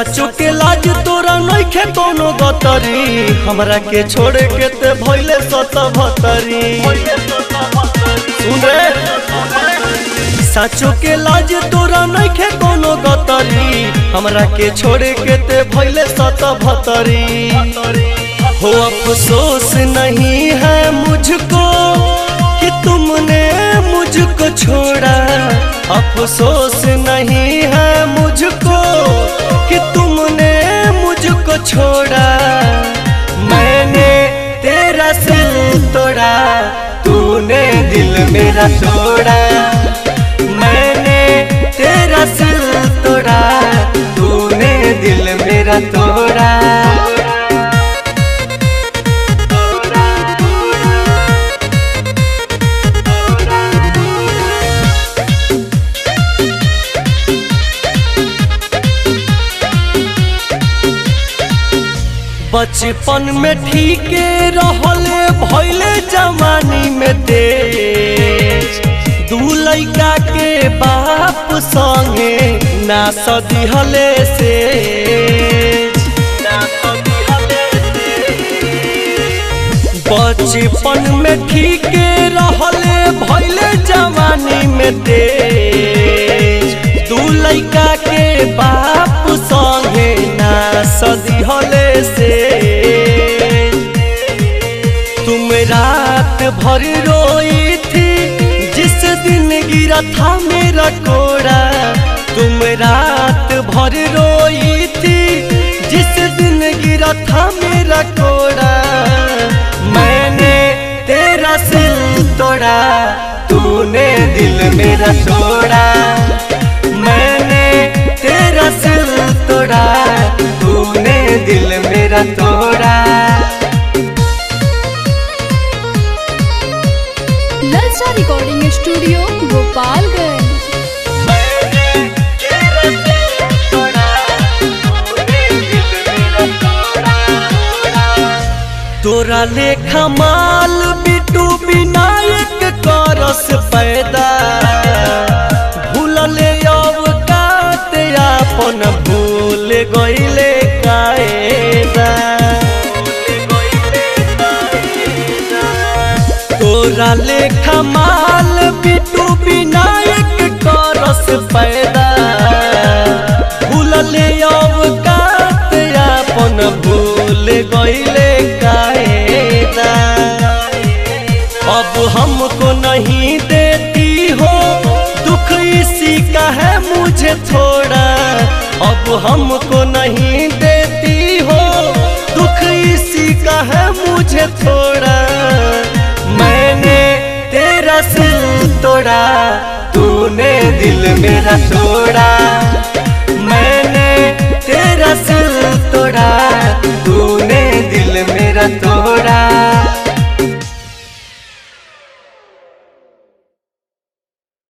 साचो के लाज तोरा नइखे कोनो गतरी, हमरा के छोड़ के ते भइले सत भतरी। सुन रे साचो के लाज तोरा नइखे कोनो गतरी, हमरा के छोड़ के ते भइले सत भतरी। हो अफसोस नहीं है मुझको कि तुमने मुझको छोड़ा, अफसोस नहीं है मुझको कि तुमने मुझको छोड़ा। मैंने तेरा दिल तोड़ा, तूने दिल मेरा तोड़ा। मैंने तेरा दिल तोड़ा, तूने दिल मेरा तोड़ा। बचपन में ठीके रहले भइले जवानी में तेज, दू लइका के बाप संगे ना सदिहले से। बचपन में ठीके रहले भइले जवानी में तेज, दू लइका के बाप संगे ना सदिहले से। तुम रात भर रोई थी जिस दिन गिरा था मेरा कोड़ा, तुम रात भर रोई थी जिस दिन गिरा था मेरा कोड़ा। मैंने तेरा दिल तोड़ा, तूने दिल मेरा तोड़ा। मैंने तेरा दिल तोड़ा, तूने दिल मेरा तोड़ा। ललचा रिकॉर्डिंग स्टूडियो गोपालगंज। मैंने तेरा दिल तोड़ा, तूने दिल मेरा तोड़ा। तोरा लेखा माल बिटू विनायक करस पैदा, भूलले अवकात आपन भूल गइले कायदा। तोरा लेखा माल बिटू विनायक करस पैदा, भूलले अवकात आपन भूल गइले कायदा। अब हमको नहीं देती हो दुख इसी का है मुझे थोड़ा, अब हमको नहीं देती हो दुख इसी का है मुझे थोड़ा। मैंने तेरा दिल तोड़ा, तूने दिल मेरा तोड़ा। मैंने तेरा दिल तोड़ा, तूने दिल मेरा तोड़ा।